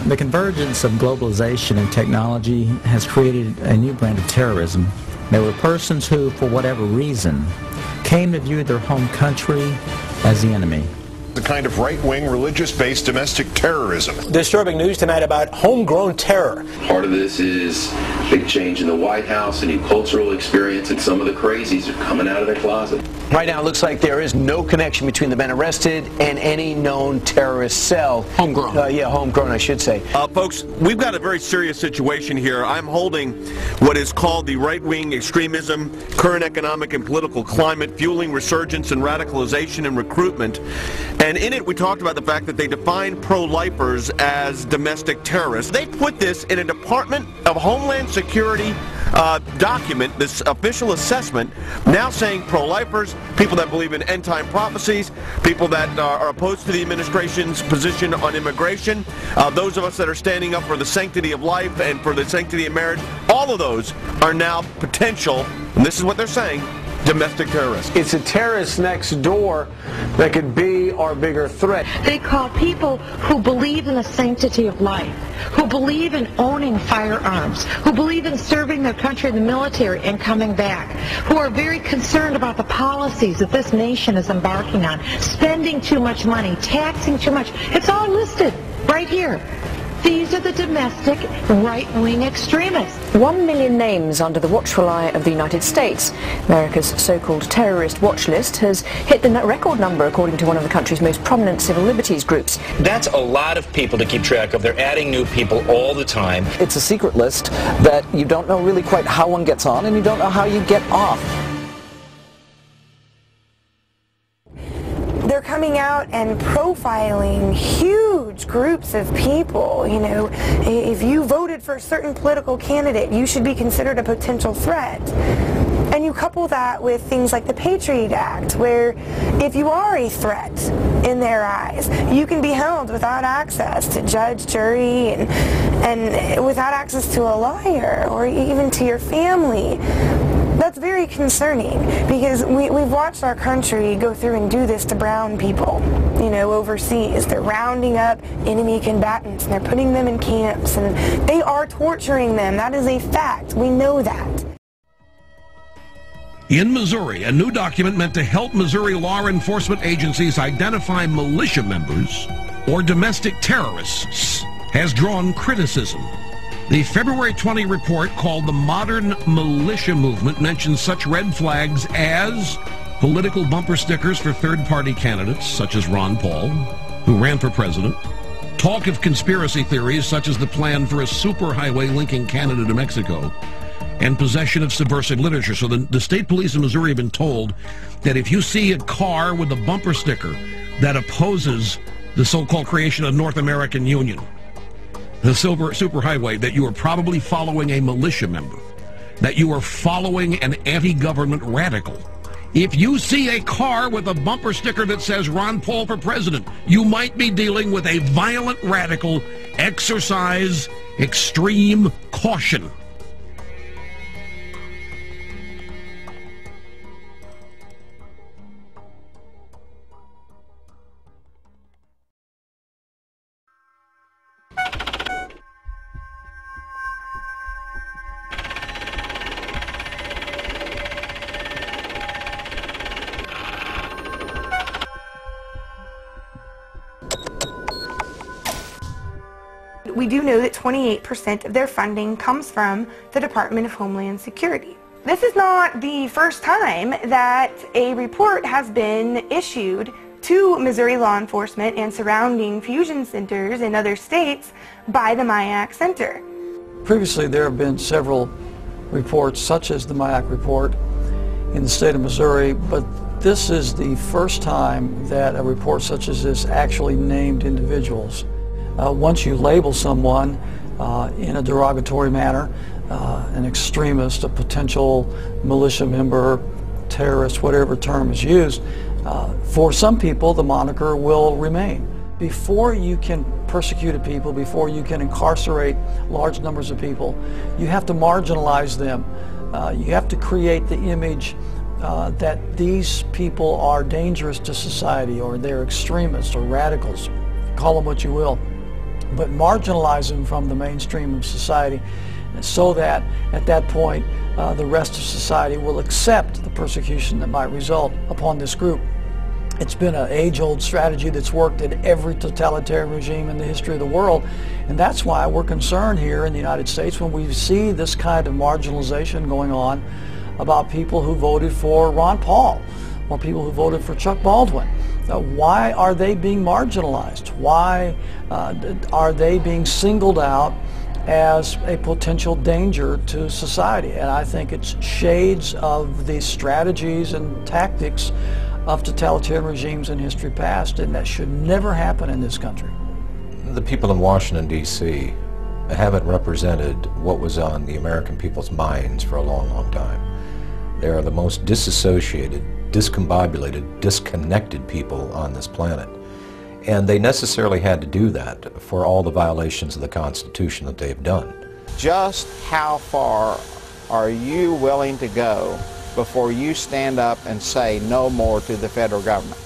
The convergence of globalization and technology has created a new brand of terrorism. There were persons who, for whatever reason, came to view their home country as the enemy. The kind of right-wing, religious-based domestic terrorism. Disturbing news tonight about homegrown terror. Part of this is big change in the White House, a new cultural experience, and some of the crazies are coming out of their closet. Right now, it looks like there is no connection between the men arrested and any known terrorist cell. Homegrown. Yeah, homegrown, I should say. Folks, we've got a very serious situation here. I'm holding what is called the right-wing extremism, current economic and political climate, fueling resurgence and radicalization and recruitment. And in it, we talked about the fact that they define pro-lifers as domestic terrorists. They put this in a Department of Homeland Security document, this official assessment, now saying pro-lifers, people that believe in end-time prophecies, people that are opposed to the administration's position on immigration, those of us that are standing up for the sanctity of life and for the sanctity of marriage, all of those are now potential, and this is what they're saying, domestic terrorists. It's a terrorist next door that could be our bigger threat. They call people who believe in the sanctity of life, who believe in owning firearms, who believe in serving their country in the military and coming back, who are very concerned about the policies that this nation is embarking on, spending too much money, taxing too much. It's all listed right here. These are the domestic right-wing extremists. 1 million names under the watchful eye of the United States. America's so-called terrorist watch list has hit the record number, according to one of the country's most prominent civil liberties groups. That's a lot of people to keep track of. They're adding new people all the time. It's a secret list that you don't know really quite how one gets on, and you don't know how you get off. They're coming out and profiling huge groups of people. You know, if you voted for a certain political candidate, you should be considered a potential threat. And you couple that with things like the Patriot Act, where if you are a threat in their eyes, you can be held without access to judge, jury, and without access to a lawyer or even to your family. That's very concerning, because we've watched our country go through and do this to brown people, you know, overseas. They're rounding up enemy combatants and they're putting them in camps and they are torturing them. That is a fact. We know that. In Missouri, a new document meant to help Missouri law enforcement agencies identify militia members or domestic terrorists has drawn criticism. The February 20 report, called the Modern Militia Movement, mentions such red flags as political bumper stickers for third-party candidates, such as Ron Paul, who ran for president, talk of conspiracy theories, such as the plan for a superhighway linking Canada to Mexico, and possession of subversive literature. So the state police in Missouri have been told that if you see a car with a bumper sticker that opposes the so-called creation of North American Union, the superhighway, that you are probably following a militia member, that you are following an anti-government radical. If you see a car with a bumper sticker that says Ron Paul for president, you might be dealing with a violent radical. Exercise extreme caution. We do know that 28% of their funding comes from the Department of Homeland Security. This is not the first time that a report has been issued to Missouri law enforcement and surrounding fusion centers in other states by the MIAC Center. Previously, there have been several reports, such as the MIAC report in the state of Missouri, but this is the first time that a report such as this actually named individuals. Once you label someone in a derogatory manner, an extremist, a potential militia member, terrorist, whatever term is used, for some people the moniker will remain. Before you can persecute people, before you can incarcerate large numbers of people, you have to marginalize them. You have to create the image that these people are dangerous to society, or they're extremists or radicals, call them what you will. but marginalize them from the mainstream of society so that at that point the rest of society will accept the persecution that might result upon this group. It's been an age-old strategy that's worked in every totalitarian regime in the history of the world, and that's why we're concerned here in the United States when we see this kind of marginalization going on about people who voted for Ron Paul or people who voted for Chuck Baldwin. Why are they being marginalized? Why are they being singled out as a potential danger to society? And I think it's shades of the strategies and tactics of totalitarian regimes in history past, and that should never happen in this country. The people in Washington, D.C. haven't represented what was on the American people's minds for a long, long time. They are the most disassociated, discombobulated, disconnected people on this planet. And they necessarily had to do that for all the violations of the Constitution that they've done. Just how far are you willing to go before you stand up and say no more to the federal government?